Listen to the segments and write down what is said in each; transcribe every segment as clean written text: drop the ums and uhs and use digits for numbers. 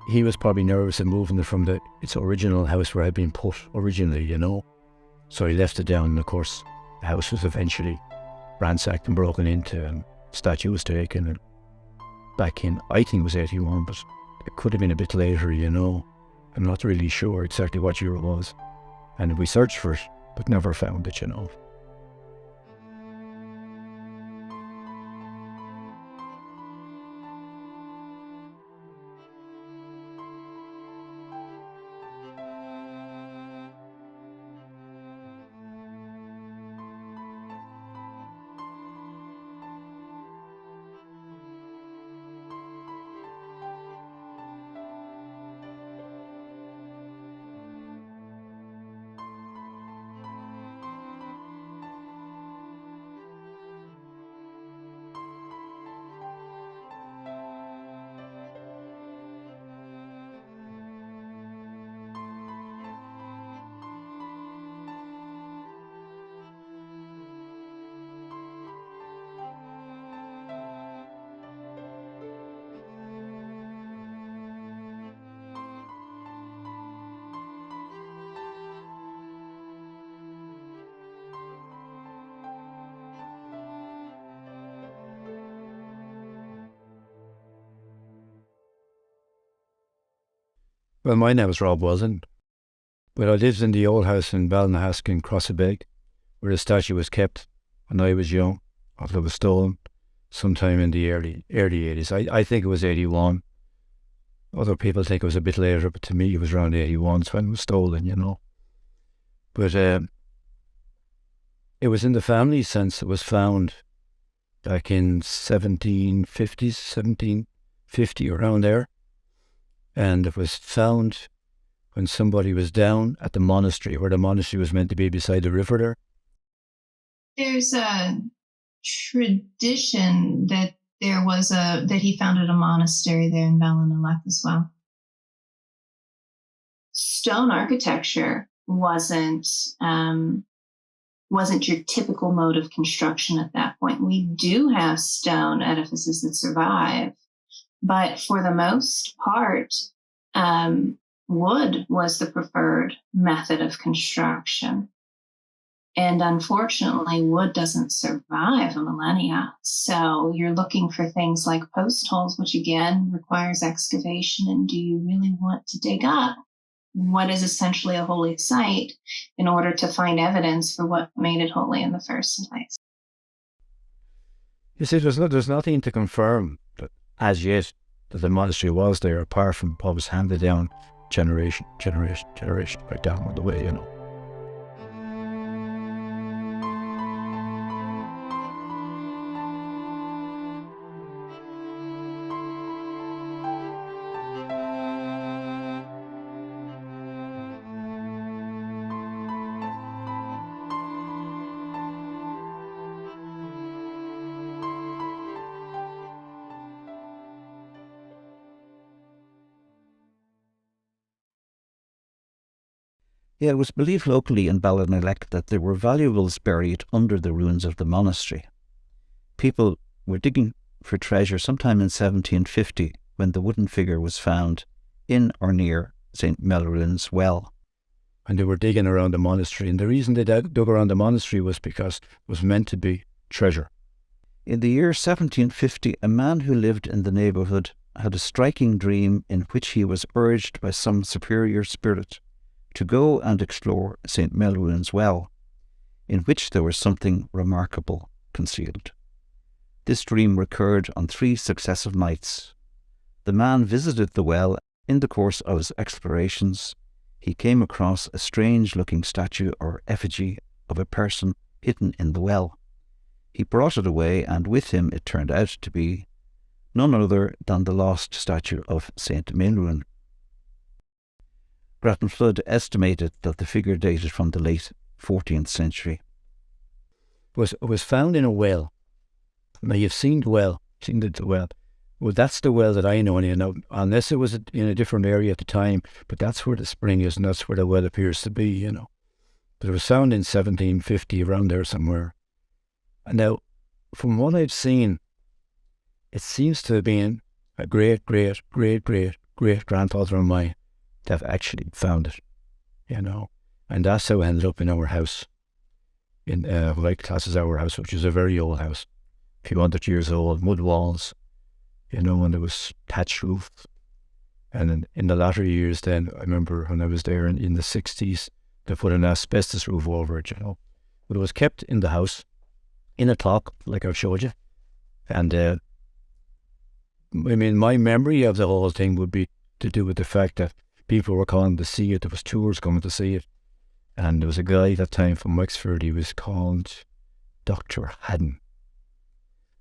he was probably nervous in moving it from its original house where it had been put originally, you know. So he left it down, and of course the house was eventually ransacked and broken into, and statue was taken, and back in, I think it was 81, but it could have been a bit later, you know. I'm not really sure exactly what year it was. And we searched for it, but never found it, you know. Well, my name was Rob wasn't. But I lived in the old house in Balnahask in Crossabeg, where the statue was kept when I was young, after it was stolen sometime in the early 80s. I think it was 81. Other people think it was a bit later, but to me it was around 81 when it was stolen, you know. But it was in the family since it was found back in 1750, around there. And it was found when somebody was down at the monastery, where the monastery was meant to be beside the river there. There's a tradition that that he founded a monastery there in Ballinalec as well. Stone architecture wasn't your typical mode of construction at that point. We do have stone edifices that survive, but for the most part, wood was the preferred method of construction. And unfortunately, wood doesn't survive a millennia. So you're looking for things like post holes, which again requires excavation. And do you really want to dig up what is essentially a holy site in order to find evidence for what made it holy in the first place? You see, there's nothing to confirm that as yet that the monastery was there, apart from what was handed down generation right down on the way, you know. Yeah, it was believed locally in Ballinalec that there were valuables buried under the ruins of the monastery. People were digging for treasure sometime in 1750 when the wooden figure was found in or near St Maelruans well. And they were digging around the monastery, and the reason they dug around the monastery was because it was meant to be treasure. In the year 1750, a man who lived in the neighbourhood had a striking dream in which he was urged by some superior spirit to go and explore St Maelruans well, in which there was something remarkable concealed. This dream recurred on 3 successive nights. The man visited the well. In the course of his explorations, he came across a strange-looking statue or effigy of a person hidden in the well. He brought it away, and with him it turned out to be none other than the lost statue of St Maelruan. Grattan Flood estimated that the figure dated from the late 14th century. It was found in a well. Now, you've seen the well, Well, that's the well that I know, unless it was in a different area at the time, but that's where the spring is, and that's where the well appears to be, you know. But it was found in 1750, around there somewhere. And now, from what I've seen, it seems to have been a great great-grandfather of mine that actually found it, you know. And that's how it ended up in our house, in what I class as our house, which is a very old house, a few hundred years old, mud walls, you know, and there was thatched roof. And in the latter years then, I remember when I was there in the 60s, they put an asbestos roof over it, you know. But it was kept in the house, in a clock, like I've showed you. And I mean, my memory of the whole thing would be to do with the fact that people were coming to see it. There was tours coming to see it. And there was a guy at that time from Wexford. He was called Dr. Haddon.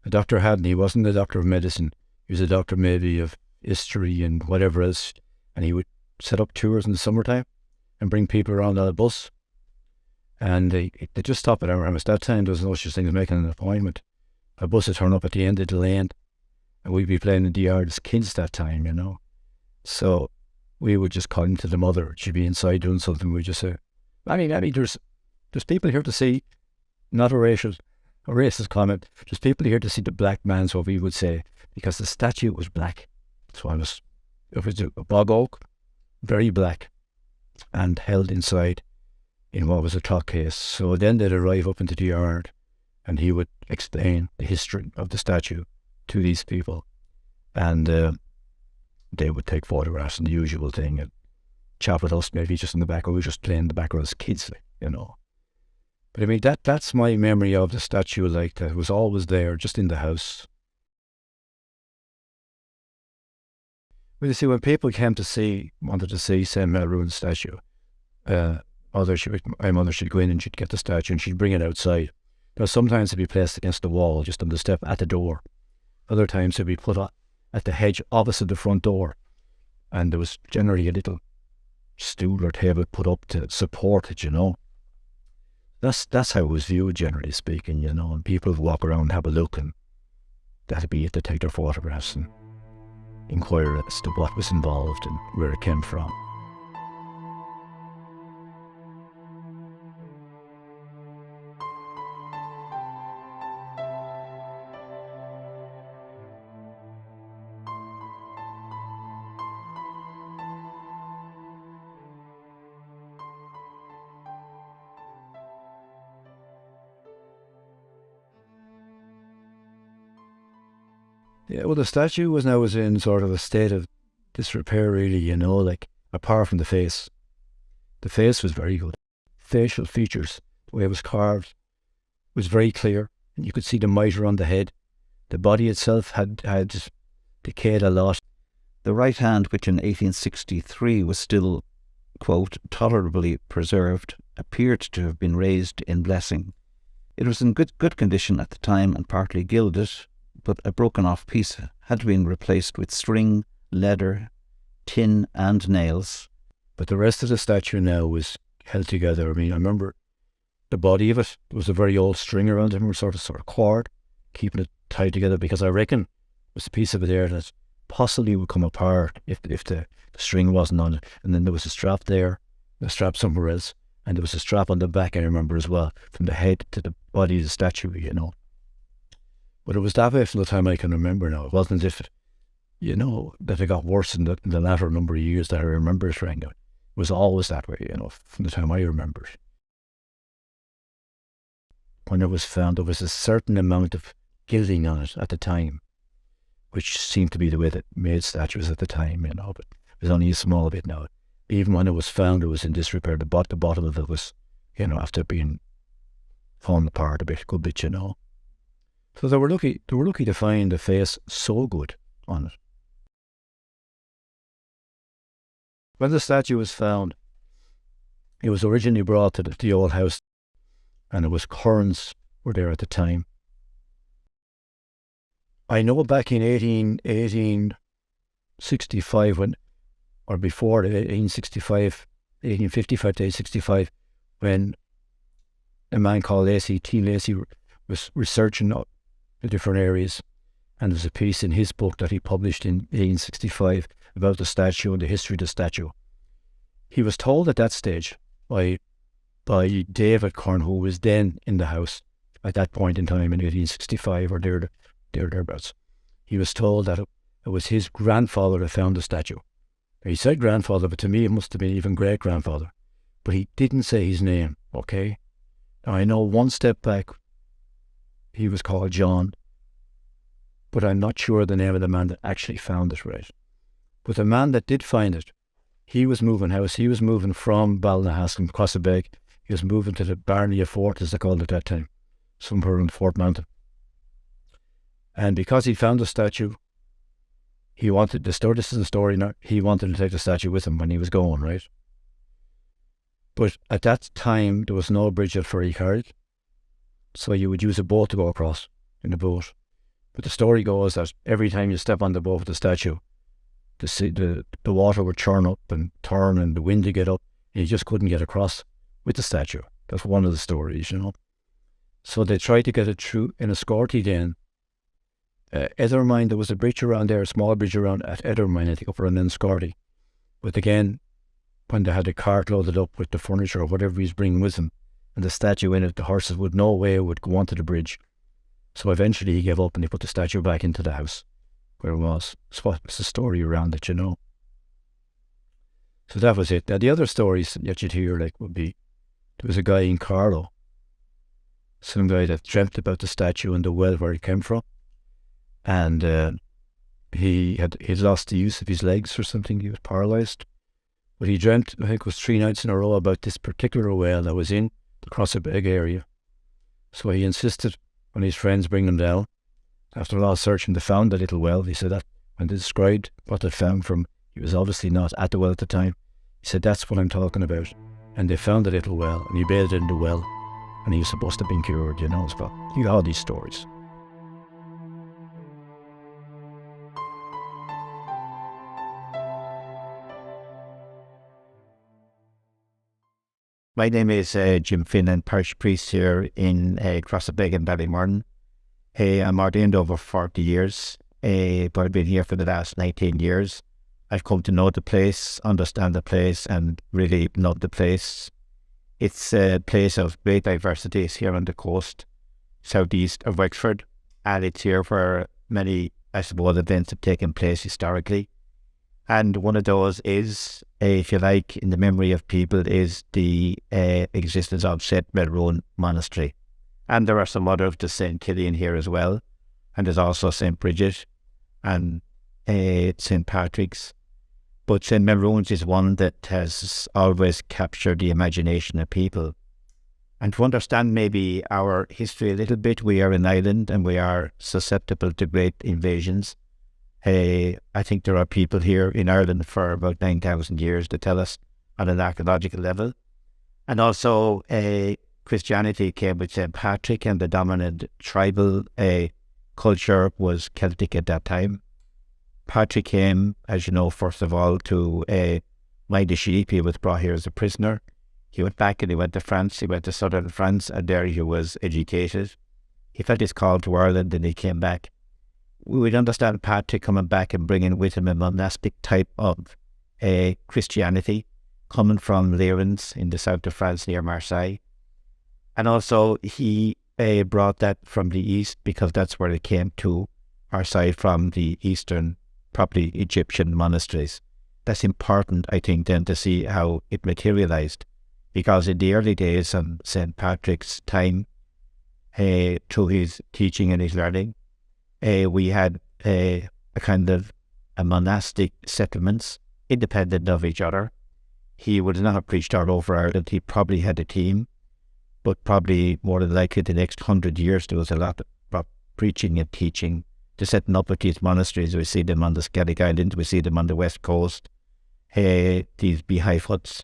Dr. Haddon, he wasn't a doctor of medicine. He was a doctor maybe of history and whatever else. And he would set up tours in the summertime and bring people around on a bus. And they just stopped at our house. That time there was no such thing as making an appointment. A bus would turn up at the end of the lane. And we'd be playing in the yard as kids that time, you know. So we would just call into the mother. She'd be inside doing something. We'd just say, I mean, there's people here to see, not a racist comment. There's people here to see the black man's, what we would say, because the statue was black. So it was a bog oak, very black, and held inside in what was a clock case. So then they'd arrive up into the yard, and he would explain the history of the statue to these people, and they would take photographs and the usual thing, and chat with us maybe just in the back, or we were just playing in the background as kids, you know. But I mean, that's my memory of the statue, like that. It was always there, just in the house. Well, you see, when people came wanted to see St Maelruan's statue, my mother should go in and she'd get the statue and she'd bring it outside. Now, sometimes it'd be placed against the wall, just on the step at the door. Other times it'd be put at the hedge opposite the front door. And there was generally a little stool or table put up to support it, you know. That's how it was viewed, generally speaking, you know. And people would walk around and have a look, and that'd be it. They'd take their photographs and inquire as to what was involved and where it came from. Yeah, well, the statue was in sort of a state of disrepair, really, you know, like, apart from the face. The face was very good. Facial features, the way it was carved, was very clear, and you could see the mitre on the head. The body itself had decayed a lot. The right hand, which in 1863 was still, quote, tolerably preserved, appeared to have been raised in blessing. It was in good condition at the time and partly gilded, but a broken-off piece had been replaced with string, leather, tin and nails. But the rest of the statue now was held together. I mean, I remember the body of it. There was a very old string around it, sort of cord, keeping it tied together, because I reckon it was a piece of it there that possibly would come apart if the string wasn't on it. And then there was a strap there, a strap somewhere else, and there was a strap on the back, I remember as well, from the head to the body of the statue, you know. But it was that way from the time I can remember now. It wasn't as if, you know, that it got worse in the latter number of years that I remember it, Frank. It was always that way, you know, from the time I remember it. When it was found, there was a certain amount of gilding on it at the time, which seemed to be the way that made statues at the time, you know, but it was only a small bit now. Even when it was found, it was in disrepair. The bottom of it was, you know, after being fallen apart a good bit, you know. So they were lucky to find a face so good on it. When the statue was found, it was originally brought to the old house, and it was currents were there at the time. I know back in 1865, or before 1865, 1855 to 1865, when a man called T. Lacey was researching the different areas, and there's a piece in his book that he published in 1865 about the statue and the history of the statue. He was told at that stage by David Kern, who was then in the house at that point in time in 1865 or thereabouts. He was told that it was his grandfather that found the statue, He said grandfather, but to me it must have been even great-grandfather. But he didn't say his name, okay? Now, I know one step back, he was called John, but I'm not sure the name of the man that actually found it, right? But the man that did find it, he was moving house. He was moving from Ballinahascombe, Crossabeg. He was moving to the Barnea Fort, as they called it at that time, somewhere in Fort Mountain. And because he found the statue, he wanted to store, this is the story now, he wanted to take the statue with him when he was going, right? But at that time, there was no bridge at Ferrycarrig, so you would use a boat to go across, in a boat. But the story goes that every time you step on the boat with the statue, the water would churn up and turn and the wind would get up, and you just couldn't get across with the statue. That's one of the stories, you know. So they tried to get it through in a Scorty then. Ethermine, there was a bridge around there, a small bridge around at Ethermine, I think, up around Scorty. But again, when they had a cart loaded up with the furniture or whatever he's bringing with him, and the statue in it, the horses would no way would go onto the bridge. So eventually he gave up and he put the statue back into the house where it was. So what's the story around it, you know? So that was it. Now the other stories that you'd hear like would be, there was a guy in Carlow, some guy that dreamt about the statue and the well where it came from. And he'd lost the use of his legs or something. He was paralysed. But he dreamt, I think it was 3 nights in a row, about this particular well that was in the Crossabeg area. So he insisted on his friends bringing him down. After a lot of searching, they found the little well. He said that when they described what they found from, he was obviously not at the well at the time. He said, that's what I'm talking about. And they found the little well, and he bathed in the well, and he was supposed to have been cured, you know. But you got all these stories. My name is Jim Finn, and parish priest here in Crossabeg and Ballymurran. I'm ordained over 40 years, but I've been here for the last 19 years. I've come to know the place, understand the place, and really love the place. It's a place of great diversity. It's here on the coast, southeast of Wexford, and it's here where many, I suppose, events have taken place historically. And one of those is, if you like, in the memory of people, is the existence of St Maelruan monastery. And there are some others, the St Killian here as well. And there's also St Bridget and St Patrick's. But St Maelruans is one that has always captured the imagination of people. And to understand maybe our history a little bit, we are an island and we are susceptible to great invasions. I think there are people here in Ireland for about 9,000 years to tell us on an archaeological level. And also Christianity came with St Patrick, and the dominant tribal culture was Celtic at that time. Patrick came, as you know, first of all to mind the sheep. He was brought here as a prisoner. He went back and he went to France. He went to southern France, and there he was educated. He felt his call to Ireland and he came back. We would understand Patrick coming back and bringing with him a monastic type of Christianity coming from Maelruans in the south of France near Marseille. And also he brought that from the east because that's where it came to, our side from the eastern, probably Egyptian monasteries. That's important, I think, then to see how it materialized. Because in the early days of St. Patrick's time, through his teaching and his learning, we had a kind of a monastic settlements independent of each other. He would not have preached all over Ireland. He probably had a team, but probably more than likely the next 100 years there was a lot of preaching and teaching, to setting up with these monasteries. We see them on the Skellig Islands, we see them on the west coast, these beehive huts.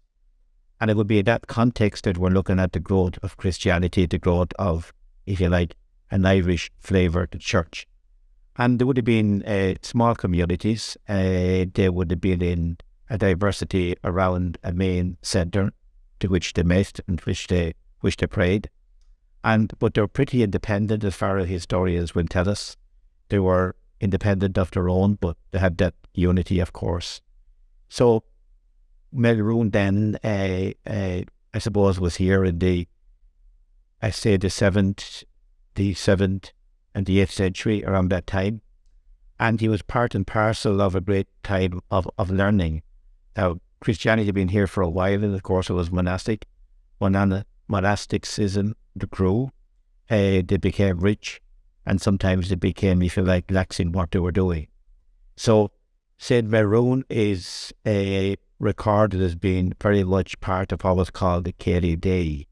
And it would be in that context that we're looking at the growth of Christianity, the growth of, if you like, an Irish flavoured church. And there would have been small communities. They would have been in a diversity around a main centre to which they met and which they prayed. But they were pretty independent as far as historians will tell us. They were independent of their own, but they had that unity, of course. So Melron then, I suppose, was here in the 7th and the 8th century, around that time. And he was part and parcel of a great time of learning. Now, Christianity had been here for a while, and of course it was monastic. When monasticism grew, they became rich, and sometimes they became, if you like, lax in what they were doing. So St Maelruan is recorded as being very much part of what was called the Céile Dei.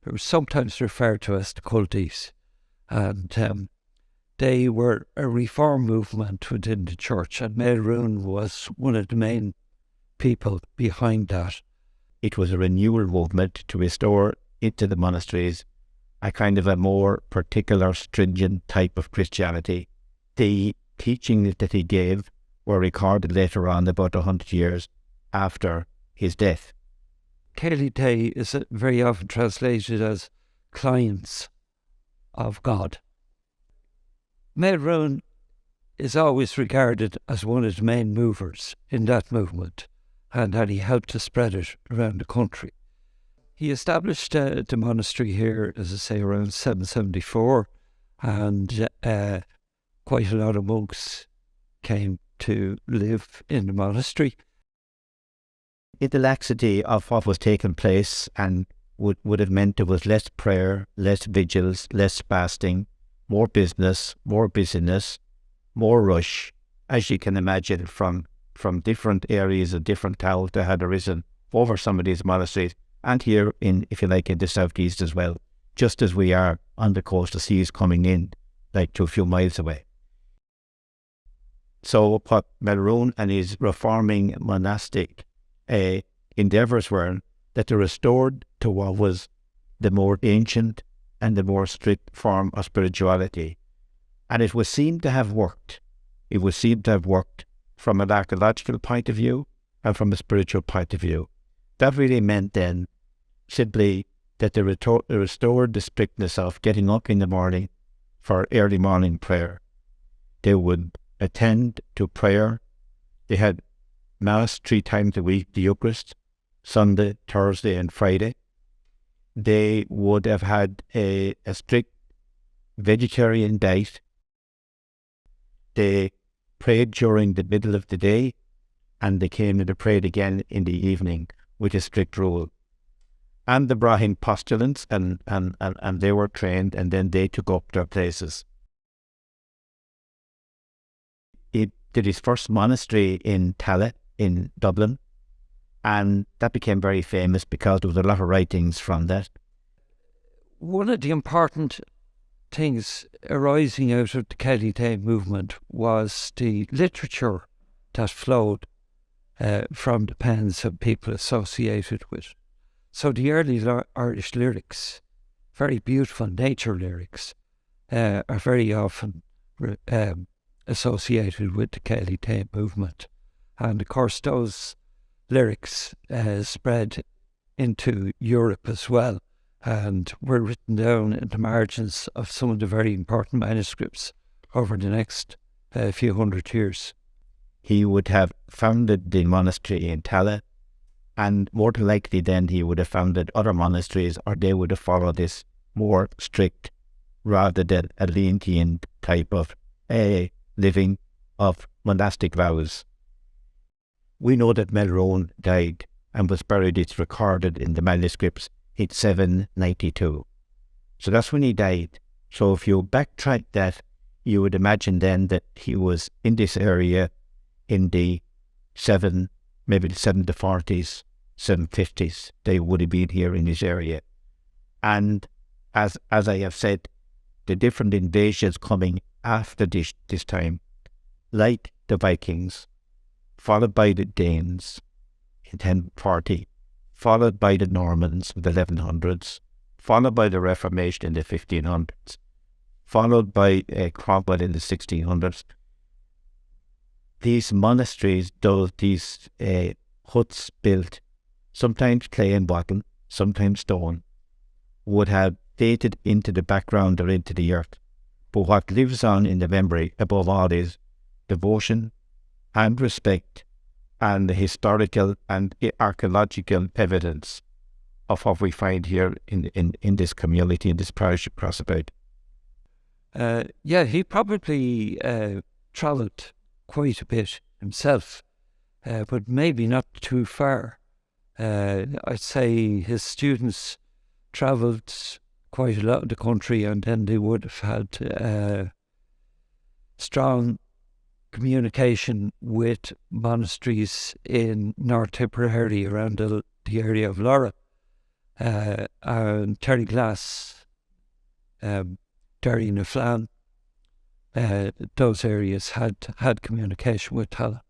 It was sometimes referred to as the culties, and they were a reform movement within the church, and Melron was one of the main people behind that. It was a renewal movement to restore into the monasteries a kind of a more particular, stringent type of Christianity. The teachings that he gave were recorded later on, about 100 years after his death. Céile Dei is very often translated as clients of God. Melron is always regarded as one of the main movers in that movement, and that he helped to spread it around the country. He established the monastery here, as I say, around 774, and quite a lot of monks came to live in the monastery. In the laxity of what was taking place, and would have meant there was less prayer, less vigils, less fasting, more business, more busyness, more rush, as you can imagine from different areas of different towns that had arisen over some of these monasteries, and here in, if you like, in the southeast as well, just as we are on the coast, the seas coming in, like to a few miles away. So what Melron and his reforming monastic endeavours were that they restored to what was the more ancient and the more strict form of spirituality. And it was seen to have worked. It was seen to have worked from an archaeological point of view and from a spiritual point of view. That really meant then simply that they restored the strictness of getting up in the morning for early morning prayer. They would attend to prayer. They had Mass 3 times a week, the Eucharist, Sunday, Thursday and Friday. They would have had a strict vegetarian diet. They prayed during the middle of the day, and they came and they prayed again in the evening with a strict rule. And they brought in postulants, and they were trained, and then they took up their places. He did his first monastery in Tallaght in Dublin, and that became very famous because there was a lot of writings from that. One of the important things arising out of the Céile Dei movement was the literature that flowed from the pens of people associated with. So the early Irish lyrics, very beautiful nature lyrics, are very often associated with the Céile Dei movement. And of course those lyrics spread into Europe as well, and were written down in the margins of some of the very important manuscripts over the next few hundred years. He would have founded the monastery in Tallaght, and more than likely then he would have founded other monasteries, or they would have followed this more strict rather than a lenient type of living of monastic vows. We know that Melron died and was buried, it's recorded in the manuscripts, in 792. So that's when he died. So if you backtrack that, you would imagine then that he was in this area in the maybe the 740s, 750s. They would have been here in this area. And as I have said, the different invasions coming after this time, like the Vikings, followed by the Danes in 1040, followed by the Normans in the 1100s, followed by the Reformation in the 1500s, followed by Cromwell in the 1600s. These monasteries, these huts built, sometimes clay and wattle, sometimes stone, would have dated into the background or into the earth. But what lives on in the memory above all is devotion and respect and the historical and archaeological evidence of what we find here in this community, in this parish of Crossabeg. Yeah, he probably travelled quite a bit himself. but maybe not too far. I'd say his students travelled quite a lot of the country, and then they would have had strong communication with monasteries in North Tipperary around the area of Lora, and Terry Glass, Derry na Flan. Those areas had communication with Tallaght.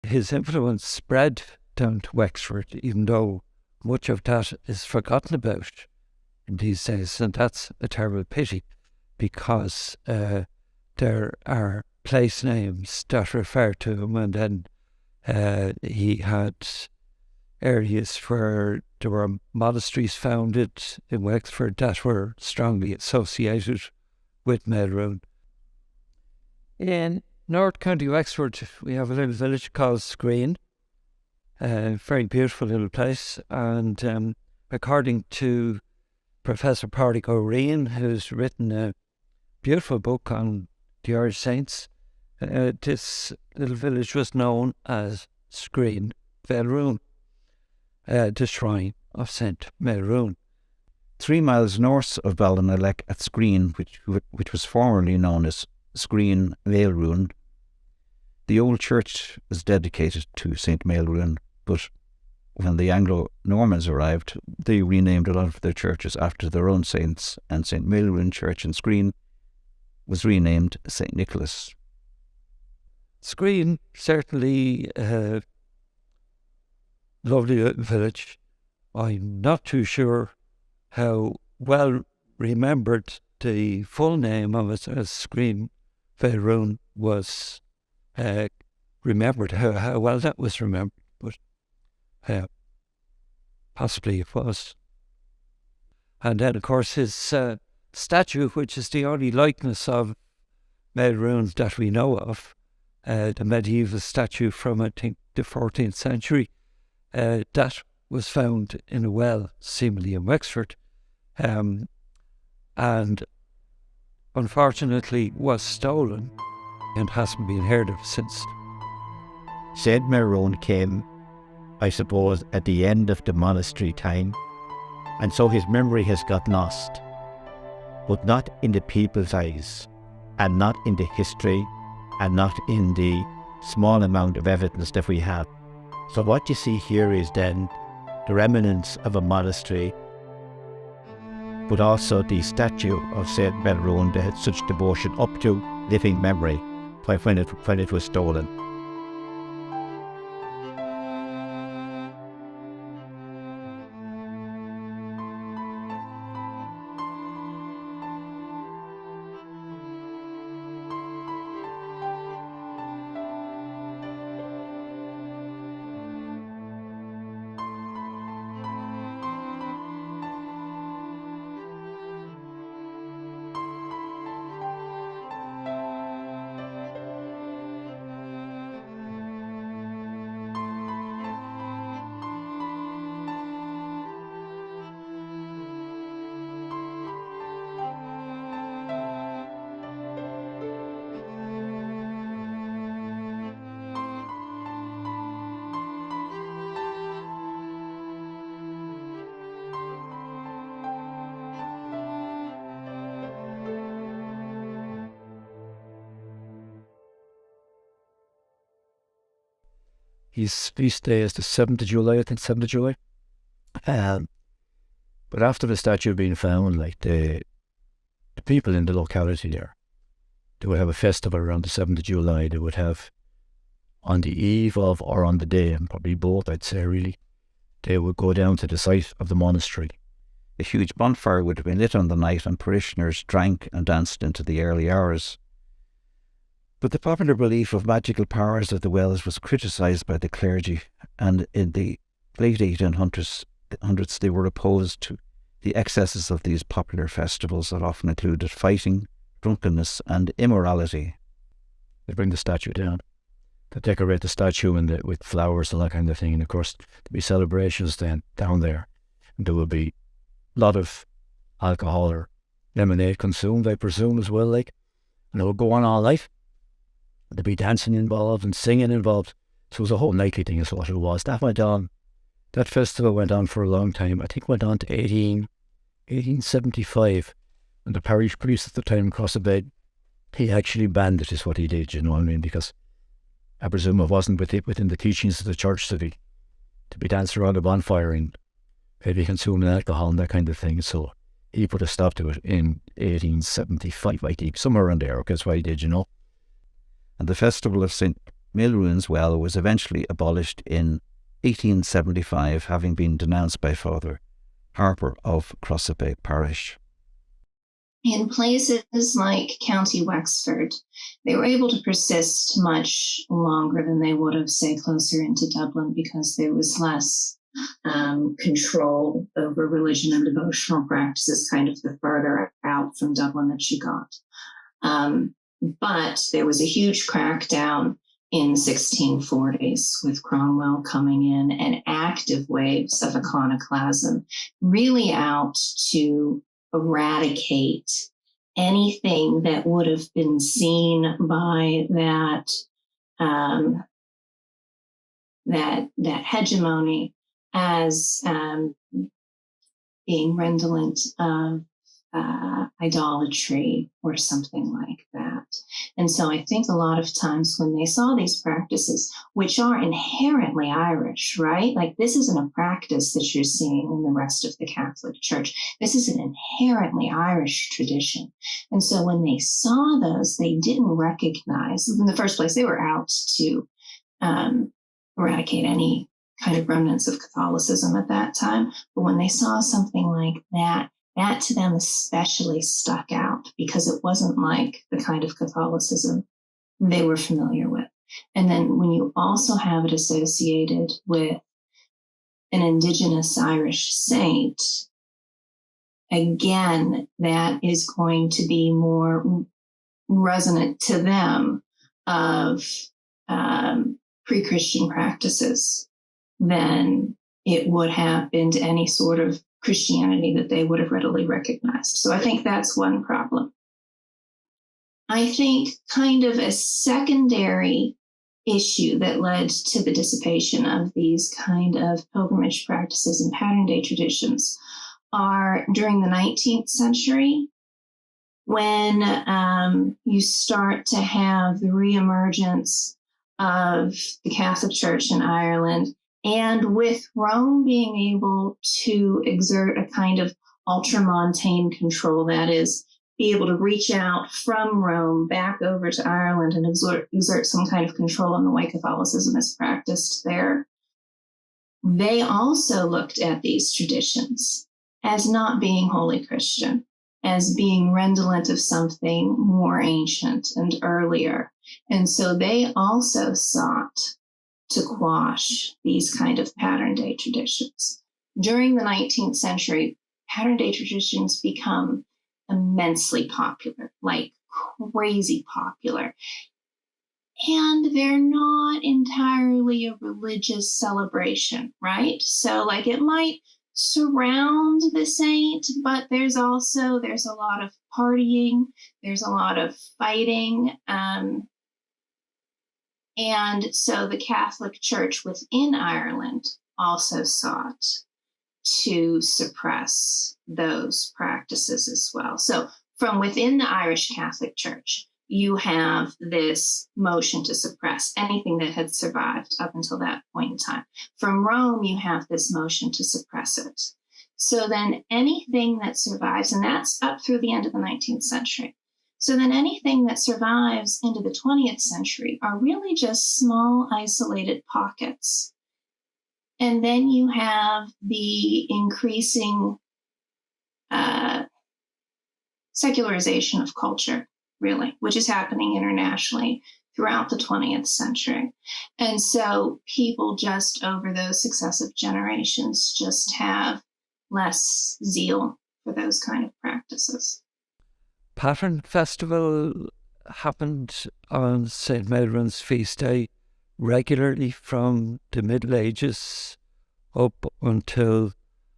His influence spread down to Wexford, even though much of that is forgotten about in these days, and that's a terrible pity, because there are place names that refer to him, and then he had areas where there were monasteries founded in Wexford that were strongly associated with Maelruan. In North County Wexford, we have a little village called Screen, a very beautiful little place, and according to Professor Pádraig O'Riordan, who's written a beautiful book on the Irish saints, this little village was known as St Maelruan, the shrine of St Maelruan. 3 miles north of Ballinalec at Screen, which was formerly known as St Maelruan, the old church was dedicated to St Maelruan, but when the Anglo-Normans arrived, they renamed a lot of their churches after their own saints, and St Maelruan Church in Screen was renamed St Nicholas. Screen, certainly a lovely little village. I'm not too sure how well remembered the full name of it as St Maelruan was remembered, how well that was remembered, but possibly it was. And then, of course, his statue, which is the only likeness of Maelruan that we know of, the medieval statue from, I think, the 14th century, that was found in a well, seemingly in Wexford, and unfortunately was stolen and hasn't been heard of since. St Maelruan came, I suppose, at the end of the monastery time, and so his memory has got lost, but not in the people's eyes, and not in the history, and not in the small amount of evidence that we have. So what you see here is then the remnants of a monastery, but also the statue of St Maelruan that had such devotion up to living memory when it was stolen. His feast day is the 7th of July, I think, 7th of July. But after the statue being found, like the people in the locality there, they would have a festival around the 7th of July. They would have, on the eve of or on the day, and probably both, I'd say really, they would go down to the site of the monastery. A huge bonfire would have been lit on the night, and parishioners drank and danced into the early hours. But the popular belief of magical powers of the wells was criticised by the clergy, and in the late 1800s they were opposed to the excesses of these popular festivals that often included fighting, drunkenness and immorality. They bring the statue down. They decorate the statue with flowers and that kind of thing, and of course there'll be celebrations then down there. And there will be a lot of alcohol or lemonade consumed, I presume, as well, and it will go on all night. There'll be dancing involved and singing involved. So it was a whole nightly thing is what it was. That went on. That festival went on for a long time. I think went on to 1875. And the parish priest at the time, Crossabeg, he actually banned it, is what he did, you know what I mean? Because I presume it wasn't within the teachings of the church to be dancing around a bonfire and maybe consuming alcohol and that kind of thing. So he put a stop to it in 1875, I think, somewhere around there. That's what he did, you know. And the festival of St Maelruans was eventually abolished in 1875, having been denounced by Father Harper of Crossabeg parish. In places like County Wexford, they were able to persist much longer than they would have, say, closer into Dublin, because there was less control over religion and devotional practices kind of the further out from Dublin that you got. But there was a huge crackdown in the 1640s with Cromwell coming in and active waves of iconoclasm really out to eradicate anything that would have been seen by that hegemony as being redolent of idolatry or something like that. And so I think a lot of times when they saw these practices, which are inherently Irish, right? Like this isn't a practice that you're seeing in the rest of the Catholic Church. This is an inherently Irish tradition. And so when they saw those, they didn't recognize, in the first place, they were out to eradicate any kind of remnants of Catholicism at that time. But when they saw something like that to them especially stuck out because it wasn't like the kind of Catholicism they were familiar with. And then when you also have it associated with an Indigenous Irish saint, again, that is going to be more resonant to them of pre-Christian practices than it would have been to any sort of Christianity that they would have readily recognized. So I think that's one problem. I think kind of a secondary issue that led to the dissipation of these kind of pilgrimage practices and pattern day traditions are during the 19th century, when you start to have the reemergence of the Catholic Church in Ireland, and with Rome being able to exert a kind of ultramontane control, that is, be able to reach out from Rome back over to Ireland and exert some kind of control on the way Catholicism is practiced there, they also looked at these traditions as not being wholly Christian, as being redolent of something more ancient and earlier. And so they also sought to quash these kind of pattern day traditions. During the 19th century, pattern day traditions become immensely popular, like crazy popular. And they're not entirely a religious celebration, right? So like it might surround the saint, but there's a lot of partying, there's a lot of fighting, and so the Catholic Church within Ireland also sought to suppress those practices as well. So from within the Irish Catholic Church, you have this motion to suppress anything that had survived up until that point in time. From Rome, you have this motion to suppress it. So then anything that survives, and that's up through the end of the 19th century. So then anything that survives into the 20th century are really just small isolated pockets. And then you have the increasing secularization of culture, really, which is happening internationally throughout the 20th century. And so people just over those successive generations just have less zeal for those kind of practices. Pattern Festival happened on St Maelruan's feast day regularly from the Middle Ages up until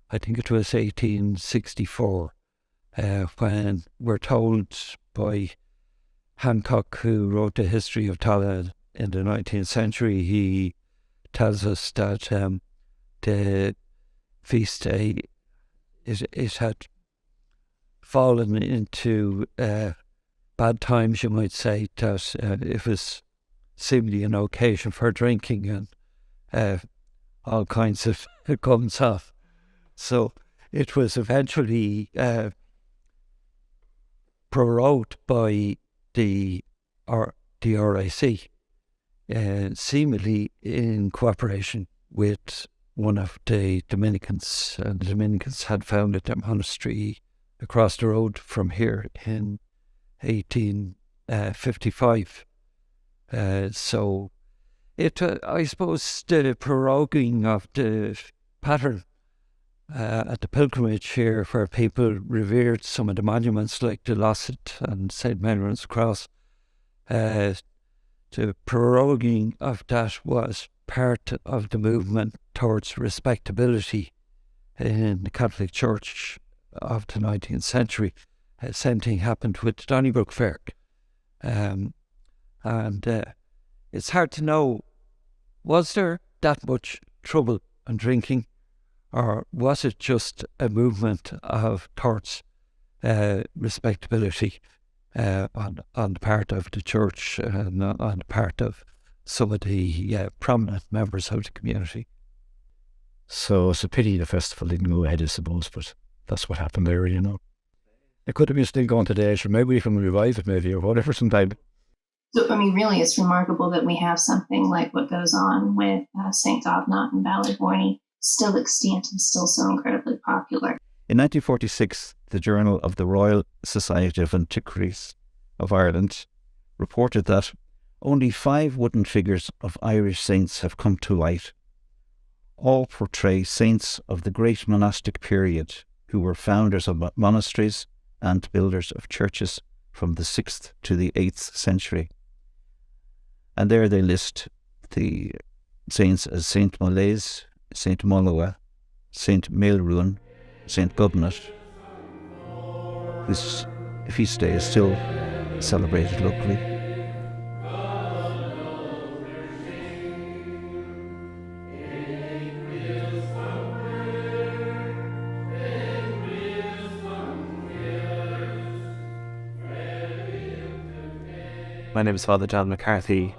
I think it was 1864, when we're told by Hancock, who wrote the history of Tallaght in the 19th century, he tells us that the feast day, it had fallen into bad times, you might say, that it was seemingly an occasion for drinking and all kinds of goings off. So it was eventually prorogued by the RIC, seemingly in cooperation with one of the Dominicans. And the Dominicans had founded a monastery across the road from here in 1855. So it, I suppose, the proroguing of the pattern at the pilgrimage here, where people revered some of the monuments like the Losset and St Maelruans cross, the proroguing of that was part of the movement towards respectability in the Catholic Church of the 19th century. Same thing happened with Donnybrook Fair. And it's hard to know, was there that much trouble and drinking, or was it just a movement towards respectability on the part of the church and on the part of some of the prominent members of the community? So it's a pity the festival didn't go ahead, I suppose, but that's what happened there, you know. It could have been still going today, so maybe we can revive it maybe, or whatever sometime. So, I mean, really, it's remarkable that we have something like what goes on with St Gobnait and Ballyvourney still extant and still so incredibly popular. In 1946, the Journal of the Royal Society of Antiquaries of Ireland reported that only 5 wooden figures of Irish saints have come to light. All portray saints of the great monastic period who were founders of monasteries and builders of churches from the 6th to the 8th century. And there they list the saints as St Maelruan, St Maelruan, St Maelruan, St Gobnait, whose feast day is still celebrated locally. My name is Father John McCarthy,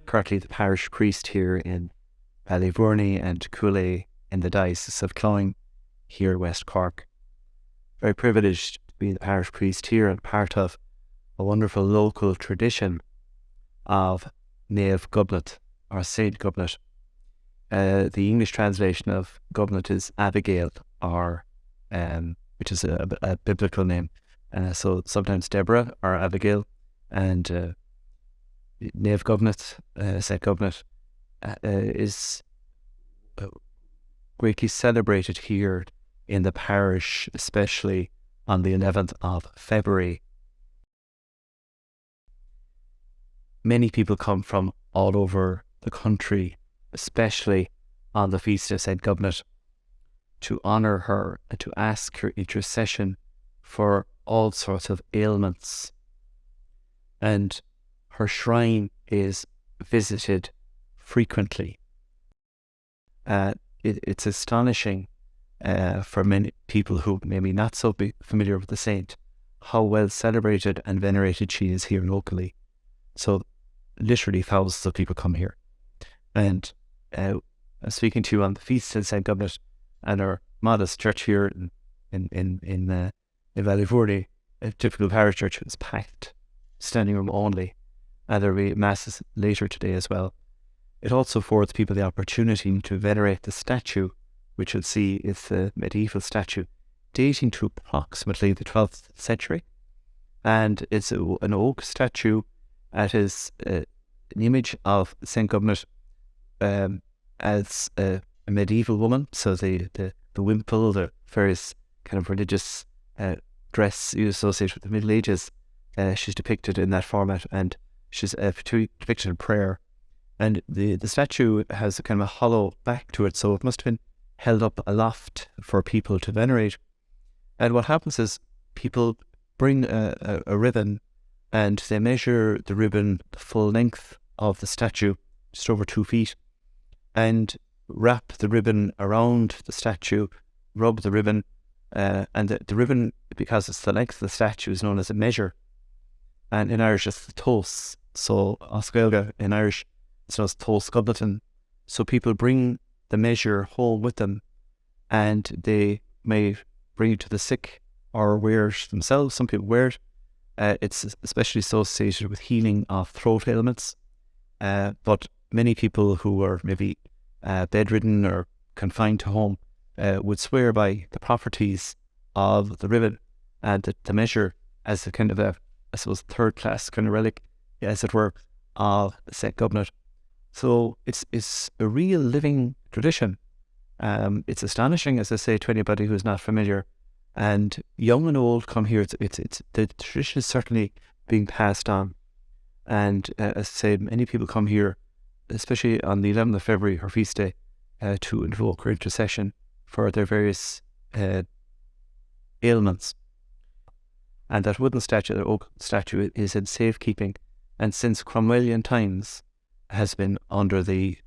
currently the parish priest here in Ballyvourney and Cooley in the Diocese of Cloyne, here in West Cork. Very privileged to be the parish priest here and part of a wonderful local tradition of Naomh Gobnait, or Saint Gobnait. The English translation of Gobnait is Abigail, or which is a biblical name. So sometimes Deborah or Abigail. And Naomh Gobnait, St Gobnait, is greatly celebrated here in the parish, especially on the 11th of February. Many people come from all over the country, especially on the feast of St Gobnait, to honour her and to ask her intercession for all sorts of ailments. And her shrine is visited frequently. It's astonishing for many people who may be not so familiar with the saint, how well celebrated and venerated she is here locally. So literally thousands of people come here. And I'm speaking to you on the feast of St Gobnait, and our modest church here in Ballyvourney, a typical parish church, is packed. Standing room only, and there will be masses later today as well. It also affords people the opportunity to venerate the statue, which you'll see is a medieval statue dating to approximately the 12th century, and it's an oak statue. It is an image of St Gobnait as a medieval woman, so the wimple, the various kind of religious dress you associate with the Middle Ages. She's depicted in that format, and she's depicted in prayer. And the statue has a kind of a hollow back to it, so it must have been held up aloft for people to venerate. And what happens is people bring a ribbon, and they measure the ribbon the full length of the statue, just over 2 feet, and wrap the ribbon around the statue, rub the ribbon, and the ribbon, because it's the length of the statue, is known as a measure. And in Irish, it's the tos. So, Oscailga in Irish, it's known as tos Gobnait. So people bring the measure home with them, and they may bring it to the sick or wear it themselves. Some people wear it. It's especially associated with healing of throat ailments. But many people who are maybe bedridden or confined to home would swear by the properties of the ribbon and the measure as a kind of a, I suppose, third class kind of relic, as it were, of St Gobnait. So it's a real living tradition. It's astonishing, as I say, to anybody who's not familiar. And young and old come here. It's the tradition is certainly being passed on. And as I say, many people come here, especially on the 11th of February, her feast day, to invoke her intercession for their various ailments. And that wooden statue, the oak statue, is in safekeeping, and since Cromwellian times has been under the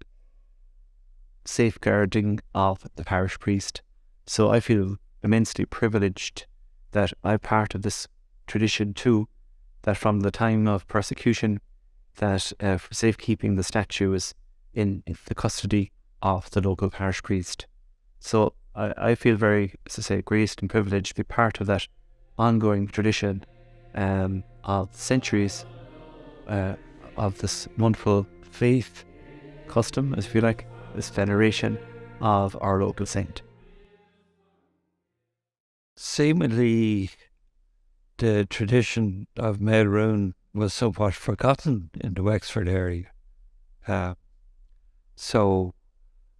safeguarding of the parish priest. So I feel immensely privileged that I'm part of this tradition too, that from the time of persecution, that safekeeping the statue is in the custody of the local parish priest. So I feel very, as I say, graced and privileged to be part of that ongoing tradition of centuries of this wonderful faith custom, as if you like, this veneration of our local saint. Seemingly, the tradition of Melron was somewhat forgotten in the Wexford area. So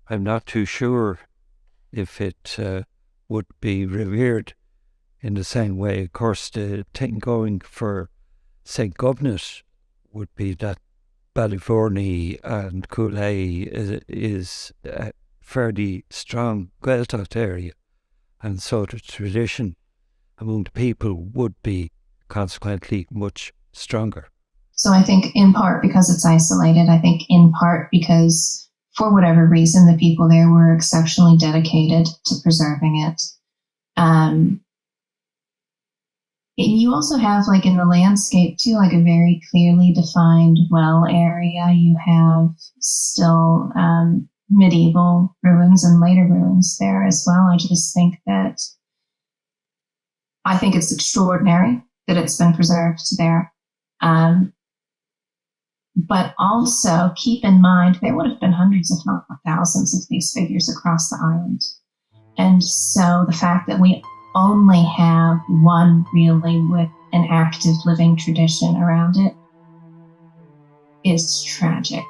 I'm not too sure if it would be revered in the same way. Of course, the thing going for St Gobnait would be that Ballyvourney and Coolay is a fairly strong Gaeltacht area, and so the tradition among the people would be consequently much stronger. So I think in part because it's isolated, I think in part because for whatever reason the people there were exceptionally dedicated to preserving it. And you also have, like, in the landscape too, like a very clearly defined well area. You have still medieval ruins and later ruins there as well. I just think that it's extraordinary that it's been preserved there. But also keep in mind there would have been hundreds, if not thousands, of these figures across the island. And so the fact that we only have one really with an active living tradition around it is tragic.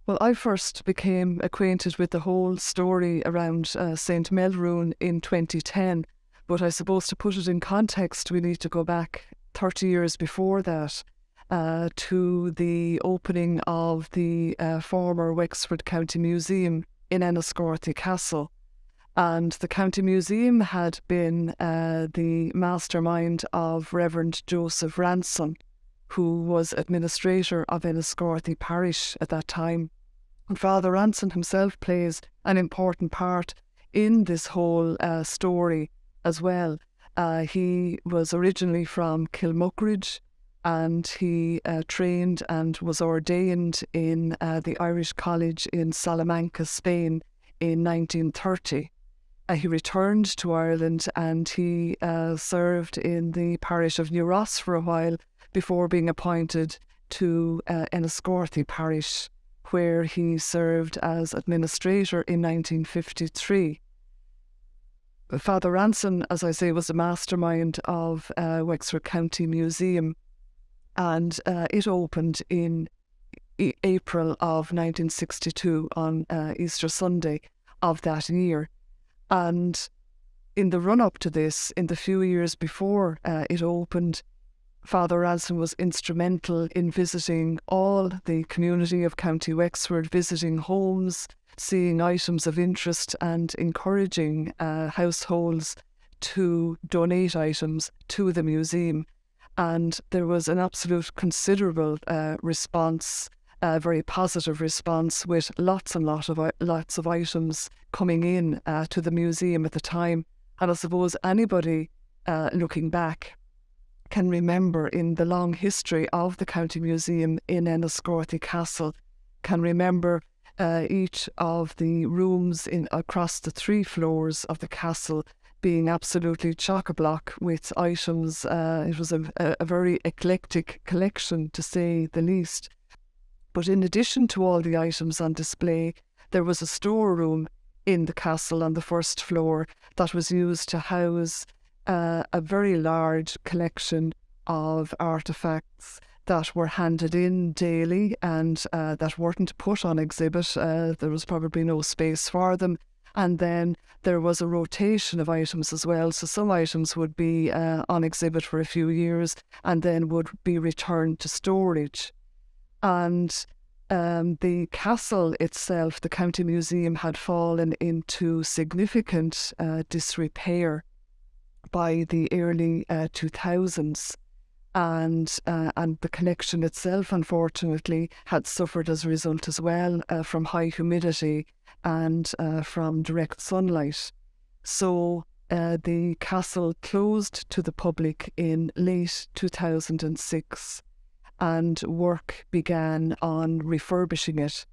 Well, I first became acquainted with the whole story around St Maelruan in 2010, but I suppose to put it in context, we need to go back 30 years before that to the opening of the former Wexford County Museum in Enniscorthy Castle. And the County Museum had been the mastermind of Reverend Joseph Ranson, who was administrator of Enniscorthy Parish at that time. And Father Ranson himself plays an important part in this whole story as well. He was originally from Kilmuckridge, and he trained and was ordained in the Irish College in Salamanca, Spain in 1930. He returned to Ireland and he served in the parish of New Ross for a while before being appointed to Enniscorthy parish, where he served as administrator in 1953. Father Ranson, as I say, was the mastermind of Wexford County Museum, and it opened in April of 1962 on Easter Sunday of that year. And in the run-up to this, in the few years before it opened, Father Ranson was instrumental in visiting all the community of County Wexford, visiting homes, seeing items of interest and encouraging households to donate items to the museum. And there was an absolute considerable response, a very positive response, with lots of items coming in to the museum at the time. And I suppose anybody looking back can remember, in the long history of the County Museum in Enniscorthy Castle, can remember each of the rooms across the 3 floors of the castle being absolutely chock-a-block with items. It was a very eclectic collection, to say the least. But in addition to all the items on display, there was a storeroom in the castle on the 1st floor that was used to house a very large collection of artefacts that were handed in daily and that weren't put on exhibit. There was probably no space for them. And then there was a rotation of items as well. So some items would be on exhibit for a few years and then would be returned to storage. And the castle itself, the County Museum, had fallen into significant disrepair by the early 2000s. And the collection itself, unfortunately, had suffered as a result as well from high humidity and from direct sunlight. So the castle closed to the public in late 2006, and work began on refurbishing it.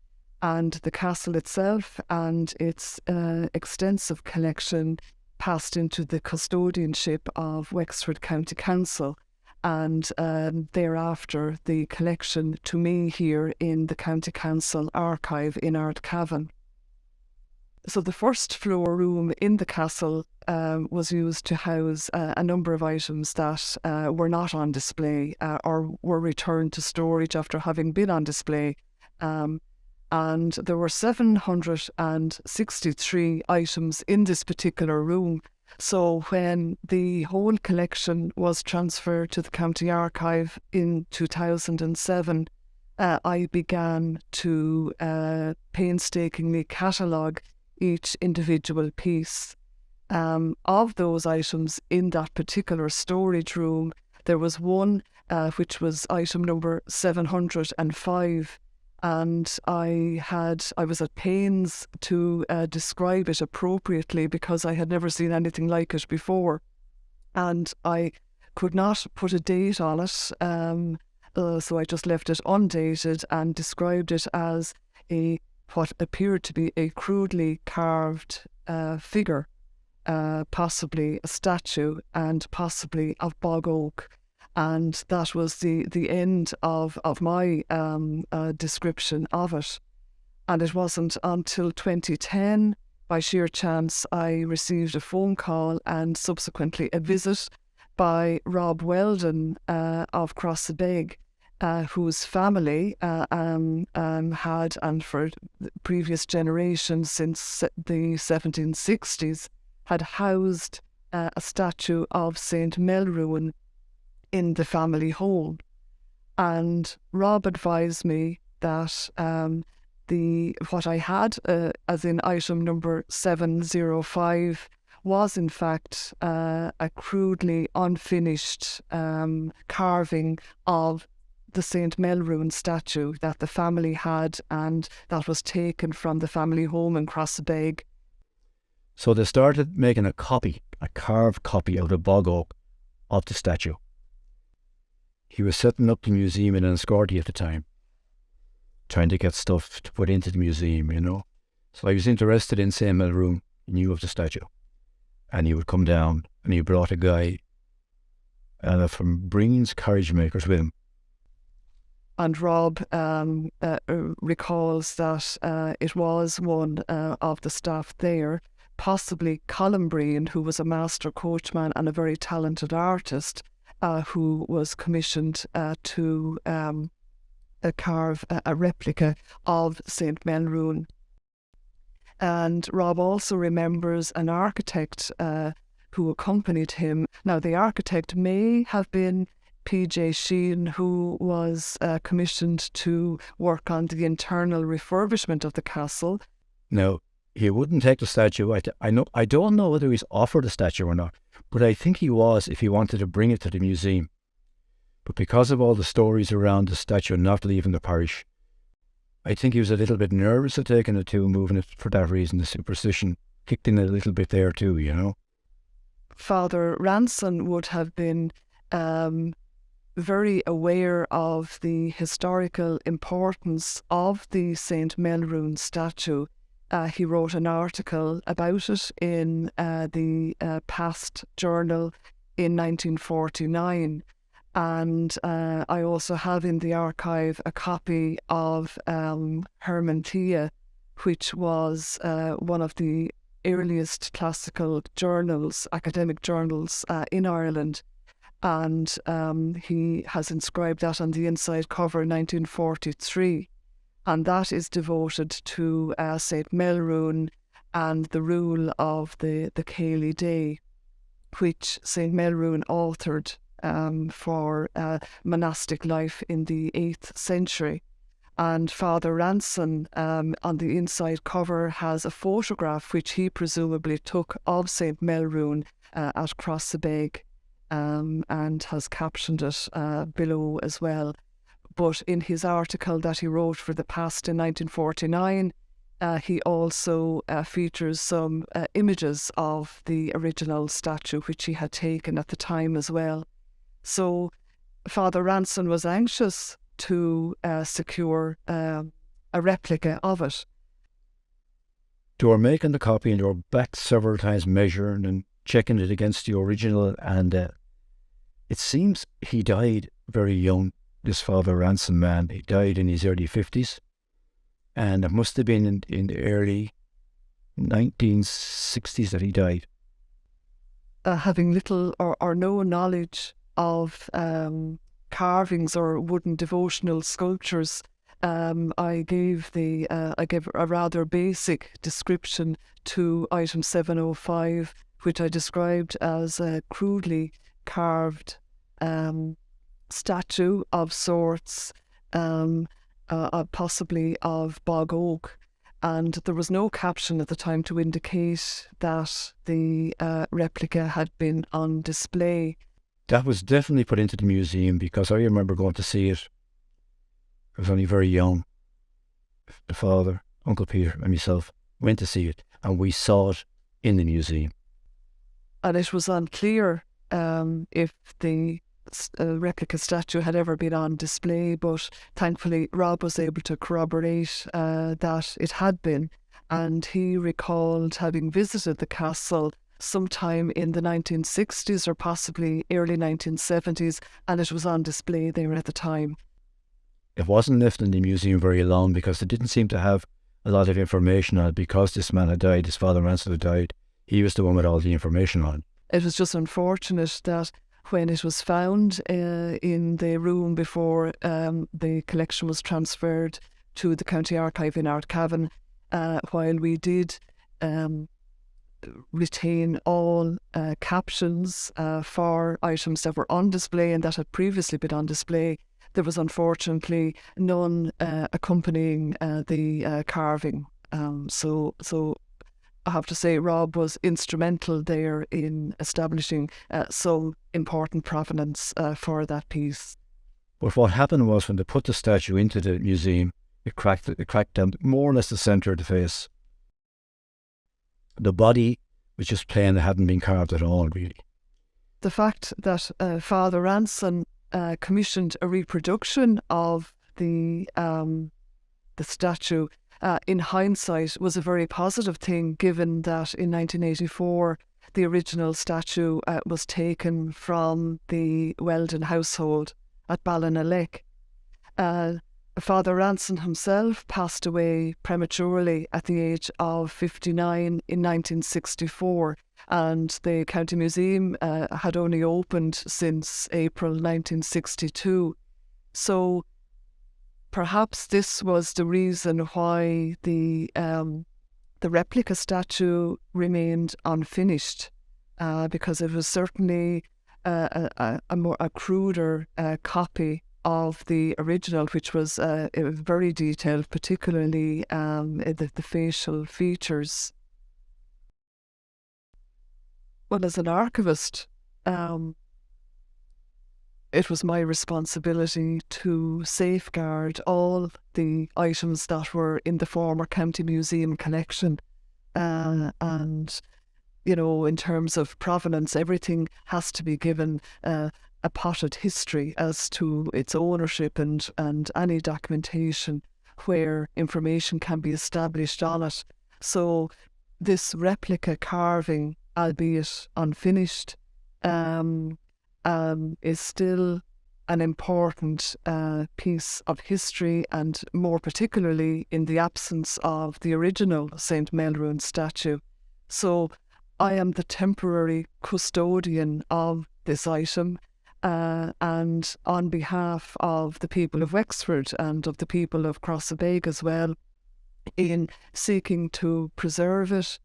And the castle itself and its extensive collection passed into the custodianship of Wexford County Council, and thereafter the collection to me here in the County Council archive in Ardcavan. So the 1st floor room in the castle was used to house a number of items that were not on display or were returned to storage after having been on display. And there were 763 items in this particular room. So when the whole collection was transferred to the County Archive in 2007, I began to painstakingly catalogue each individual piece. Of those items in that particular storage room, there was one which was item number 705, and I was at pains to describe it appropriately because I had never seen anything like it before, and I could not put a date on it, so I just left it undated and described it as what appeared to be a crudely carved figure, possibly a statue and possibly of bog oak. And that was the end of my description of it. And it wasn't until 2010, by sheer chance, I received a phone call and subsequently a visit by Rob Weldon of Crossabeg, whose family had, and for previous generations since the 1760s, had housed a statue of St Maelruan in the family home. And Rob advised me that what I had, as in item number 705, was in fact a crudely unfinished carving of the St Maelruan statue that the family had, and that was taken from the family home in Crossabeg. So they started making a carved copy out of bog oak of the statue. He was setting up the museum in Enniscorthy at the time, trying to get stuff to put into the museum, you know. So I was interested in St Maelruan. He knew of the statue, and he would come down, and he brought a guy from Breen's Carriage Makers with him. And Rob recalls that it was one of the staff there, possibly Colin Breen, who was a master coachman and a very talented artist, who was commissioned to carve a replica of St Maelruan. And Rob also remembers an architect who accompanied him. Now, the architect may have been P.J. Sheehan, who was commissioned to work on the internal refurbishment of the castle. Now, he wouldn't take the statue. I don't know whether he's offered a statue or not, but I think he was if he wanted to bring it to the museum. But because of all the stories around the statue not leaving the parish, I think he was a little bit nervous of taking it to moving it for that reason. The superstition kicked in a little bit there too, you know. Father Ranson would have been very aware of the historical importance of the St Maelruan statue. He wrote an article about it in the Past Journal in 1949. And I also have in the archive a copy of Hermantia, which was one of the earliest classical journals, academic journals in Ireland. And he has inscribed that on the inside cover 1943. And that is devoted to St Maelruan and the rule of the Cayley Day, which St Maelruan authored for monastic life in the 8th century. And Father Ranson on the inside cover has a photograph which he presumably took of St Maelruan at Crossabeg, and has captioned it below as well. But in his article that he wrote for The Past in 1949, he also features some images of the original statue which he had taken at the time as well. So Father Ranson was anxious to secure a replica of it. They were making the copy and they were back several times measuring and checking it against the original, and it seems he died very young, this Father Ranson man. He died in his early 50s, and it must have been in the early 1960s that he died. Having little or no knowledge of carvings or wooden devotional sculptures, I gave a rather basic description to item 705, which I described as a crudely carved statue of sorts, possibly of bog oak. And there was no caption at the time to indicate that the replica had been on display. That was definitely put into the museum, because I remember going to see it. I was only very young. The father, Uncle Peter and myself went to see it, and we saw it in the museum. And it was unclear if the replica statue had ever been on display, but thankfully Rob was able to corroborate that it had been, and he recalled having visited the castle sometime in the 1960s or possibly early 1970s, and it was on display there at the time. It wasn't left in the museum very long because they didn't seem to have a lot of information on it, because this man had died, his Father Ranson had died. He was the one with all the information on it. It was just unfortunate that when it was found in the room before the collection was transferred to the County Archive in Ardcavan, while we did retain all captions for items that were on display and that had previously been on display, there was unfortunately none accompanying the carving. So I have to say Rob was instrumental there in establishing some important provenance for that piece. But what happened was, when they put the statue into the museum, it cracked down more or less the centre of the face. The body was just plain, it hadn't been carved at all, really. The fact that Father Ranson commissioned a reproduction of the statue in hindsight was a very positive thing, given that in 1984 the original statue was taken from the Weldon household at Ballinalek, Father Ranson himself passed away prematurely at the age of 59 in 1964, and the County Museum had only opened since April 1962. So perhaps this was the reason why the replica statue remained unfinished, because it was certainly a cruder copy of the original, which was very detailed, particularly the facial features. Well, as an archivist, it was my responsibility to safeguard all the items that were in the former County Museum collection. And, you know, in terms of provenance, everything has to be given a potted history as to its ownership and any documentation where information can be established on it. So this replica carving, albeit unfinished, is still an important piece of history, and more particularly in the absence of the original St Maelruan statue. So I am the temporary custodian of this item, and on behalf of the people of Wexford and of the people of Crossabeg as well, in seeking to preserve it,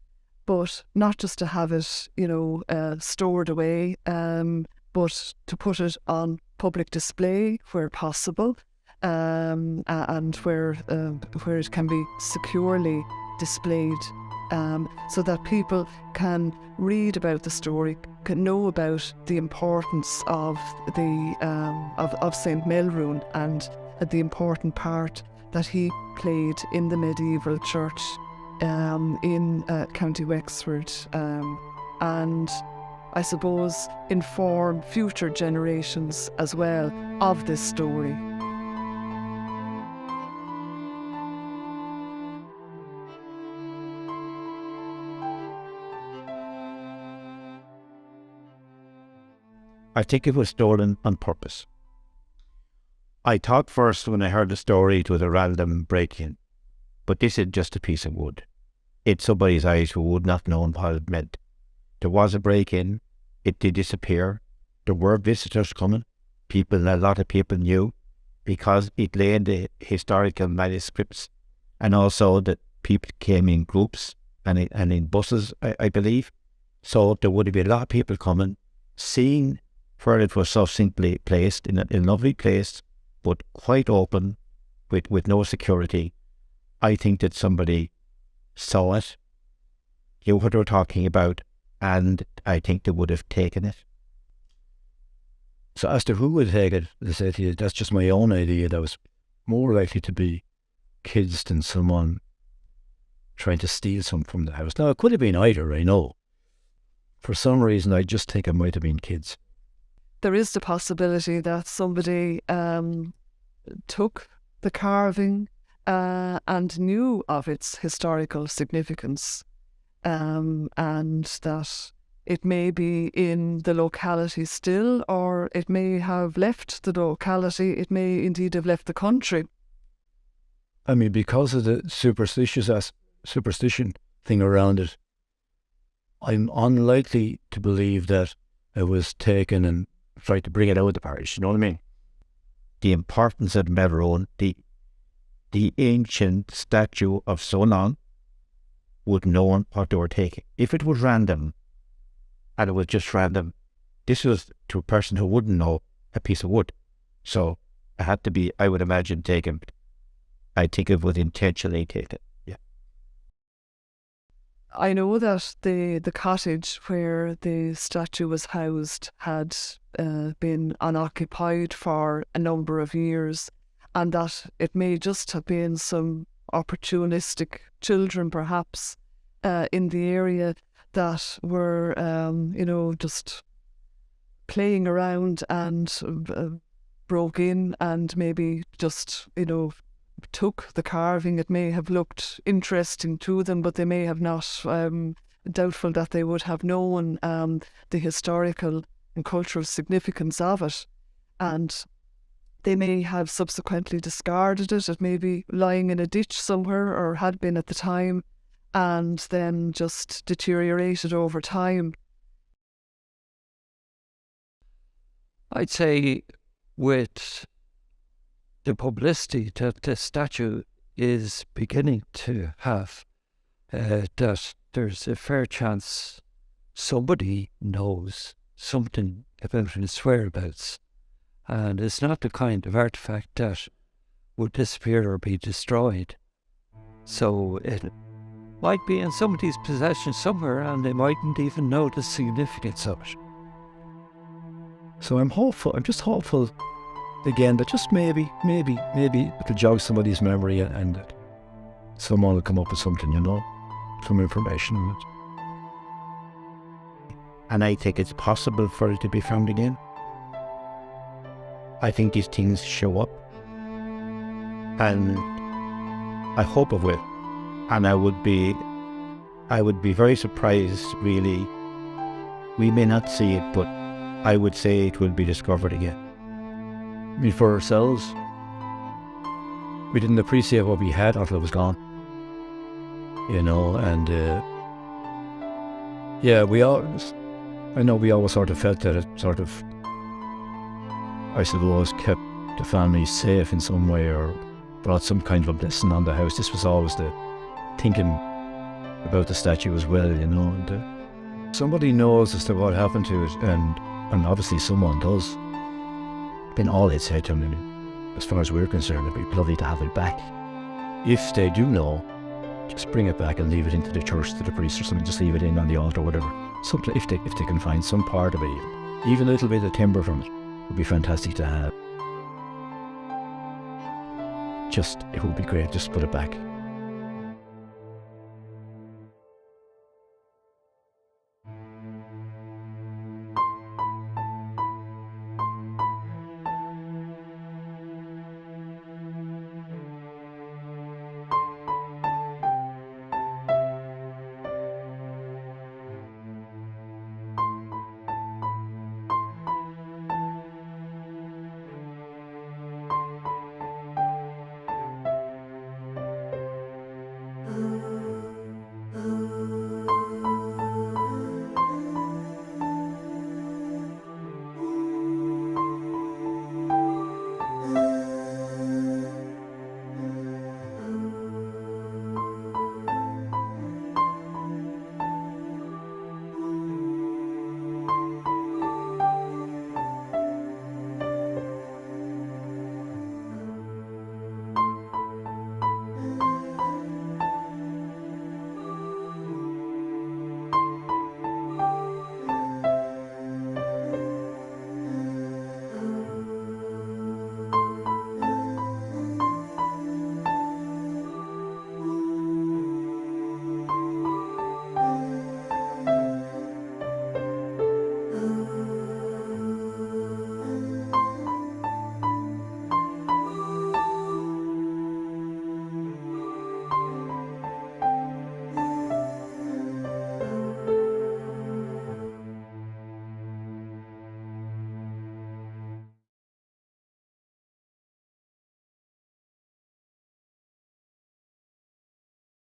but not just to have it, you know, stored away, but to put it on public display where possible, and where it can be securely displayed, so that people can read about the story, can know about the importance of St Maelruan and the important part that he played in the medieval church in County Wexford, and I suppose inform future generations as well of this story. I think it was stolen on purpose. I thought first when I heard the story it was a random break-in, but this is just a piece of wood. It's somebody's eyes who would not know what it meant. There was a break-in, it did disappear, there were visitors coming, a lot of people knew, because it lay in the historical manuscripts, and also that people came in groups and in buses, I believe. So there would have been a lot of people coming, seeing where it was so simply placed, in a lovely place, but quite open, with no security. I think that somebody saw it, knew what they were talking about, and I think they would have taken it. So as to who would take it, I say to you, that's just my own idea. That was more likely to be kids than someone trying to steal some from the house. Now, it could have been either, I know. For some reason, I just think it might have been kids. There is the possibility that somebody took the carving and knew of its historical significance, and that it may be in the locality still, or it may have left the locality, it may indeed have left the country. I mean, because of the superstition thing around it, I'm unlikely to believe that it was taken and tried to bring it out of the parish, you know what I mean? The importance of Melron, the ancient statue of so long, would know what they were taking. If it was random, and it was just random, this was to a person who wouldn't know, a piece of wood. So it had to be, I would imagine, taken. I think it was intentionally taken. Yeah. I know that the cottage where the statue was housed had been unoccupied for a number of years, and that it may just have been some opportunistic children perhaps in the area that were, just playing around and broke in and maybe just, took the carving. It may have looked interesting to them, but they may have not, doubtful that they would have known the historical and cultural significance of it. And They may have subsequently discarded it. It may be lying in a ditch somewhere, or had been at the time, and then just deteriorated over time. I'd say with the publicity that the statue is beginning to have, that there's a fair chance somebody knows something about his whereabouts. And it's not the kind of artifact that would disappear or be destroyed. So it might be in somebody's possession somewhere, and they mightn't even know the significance of it. So I'm hopeful. I'm just hopeful again that just maybe it'll jog somebody's memory, and that someone will come up with something, some information on it. And I think it's possible for it to be found again. I think these things show up, and I hope it will. And I would be very surprised, really. We may not see it, but I would say it will be discovered again. I mean, for ourselves, we didn't appreciate what we had until it was gone. And I know we always sort of felt that it sort of, I suppose, kept the family safe in some way, or brought some kind of a blessing on the house. This was always the thinking about the statue as well, and somebody knows as to what happened to it, and obviously someone does. Then all they'd say to them, as far as we're concerned, it'd be lovely to have it back. If they do know, just bring it back and leave it into the church to the priest or something. Just leave it in on the altar or whatever. Something, if they can find some part of it, even a little bit of timber from it, would be fantastic to have. It would be great. Just put it back.